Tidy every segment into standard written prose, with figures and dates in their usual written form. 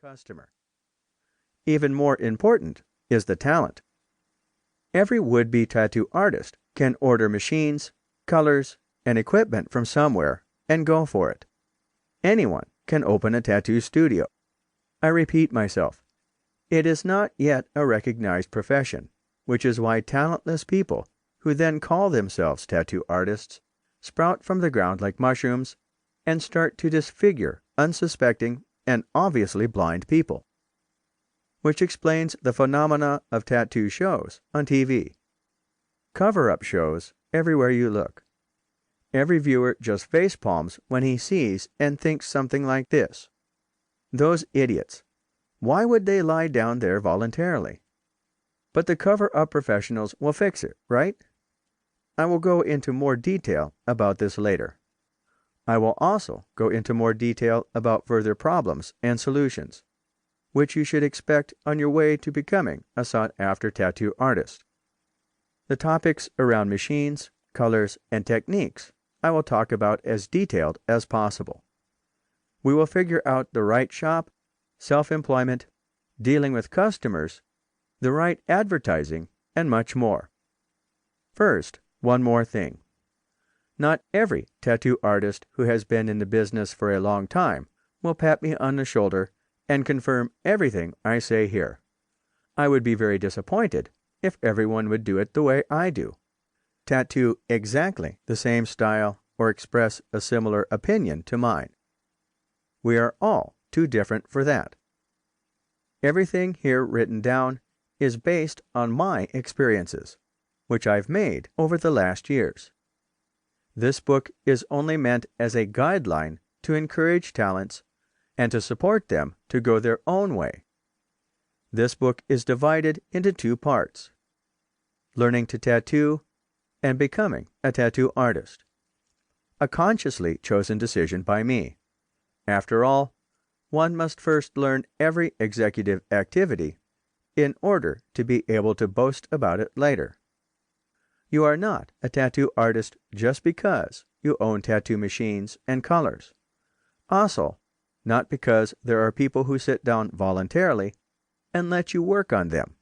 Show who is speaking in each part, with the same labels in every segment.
Speaker 1: customer. Even more important is the talent. Every would-be tattoo artist can order machines, colors, and equipment from somewhere and go for it. Anyone can open a tattoo studio. I repeat myself. It is not yet a recognized profession, which is why talentless people who then call themselves tattoo artists sprout from the ground like mushrooms and start to disfigure unsuspecting and obviously blind people. Which explains the phenomena of tattoo shows on TV. Cover-up shows everywhere you look. Every viewer just facepalms when he sees and thinks something like this. Those idiots. Why would they lie down there voluntarily? But the cover-up professionals will fix it, right? I will go into more detail about this later. I will also go into more detail about further problems and solutions, which you should expect on your way to becoming a sought-after tattoo artist. The topics around machines, colors, and techniques I will talk about as detailed as possible. We will figure out the right shop, self-employment, dealing with customers, the right advertising, and much more. First, one more thing. Not every tattoo artist who has been in the business for a long time will pat me on the shoulder and confirm everything I say here. I would be very disappointed if everyone would do it the way I do. Tattoo exactly the same style or express a similar opinion to mine. We are all too different for that. Everything here written down is based on my experiences, which I've made over the last years. This book is only meant as a guideline to encourage talents and to support them to go their own way. This book is divided into two parts: learning to tattoo and becoming a tattoo artist. A consciously chosen decision by me. After all, one must first learn every executive activity in order to be able to boast about it later. You are not a tattoo artist just because you own tattoo machines and colors. Also, not because there are people who sit down voluntarily and let you work on them.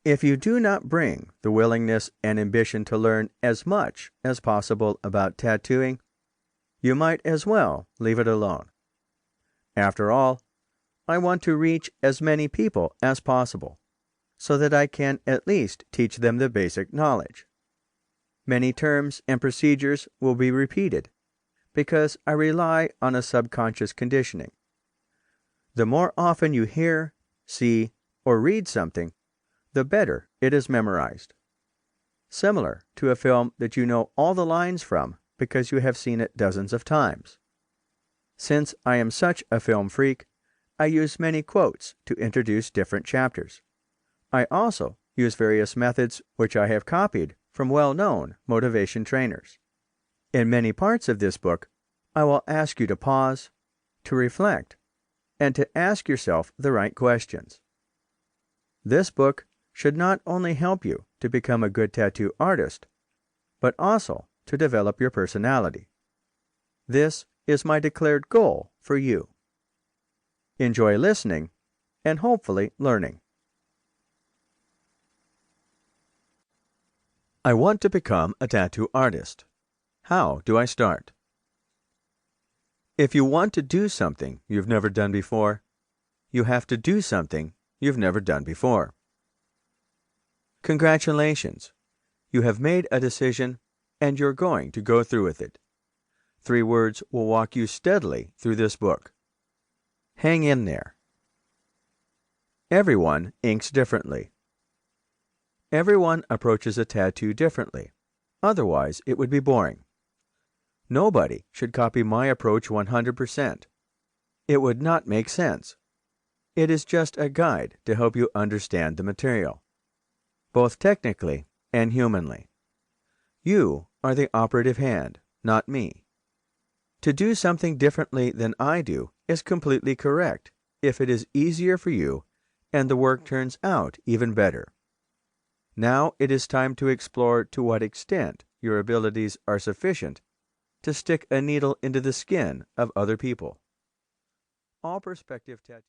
Speaker 1: If you do not bring the willingness and ambition to learn as much as possible about tattooing, you might as well leave it alone. After all, I want to reach as many people as possible, so that I can at least teach them the basic knowledge. Many terms and procedures will be repeated, because I rely on a subconscious conditioning. The more often you hear, see, or read something, the better it is memorized. Similar to a film that you know all the lines from because you have seen it dozens of times. Since I am such a film freak, I use many quotes to introduce different chapters. I also use various methods which I have copied from well-known motivation trainers. In many parts of this book, I will ask you to pause, to reflect, and to ask yourself the right questions. This book should not only help you to become a good tattoo artist, but also to develop your personality. This is my declared goal for you. Enjoy listening and hopefully learning. I want to become a tattoo artist. How do I start? If you want to do something you've never done before, you have to do something you've never done before. Congratulations! You have made a decision and you're going to go through with it. 3 words will walk you steadily through this book. Hang in there. Everyone inks differently. Everyone approaches a tattoo differently. Otherwise, it would be boring. Nobody should copy my approach 100%. It would not make sense. It is just a guide to help you understand the material, both technically and humanly. You are the operative hand, not me. To do something differently than I do is completely correct if it is easier for you and the work turns out even better. Now it is time to explore to what extent your abilities are sufficient to stick a needle into the skin of other people. All prospective tattoos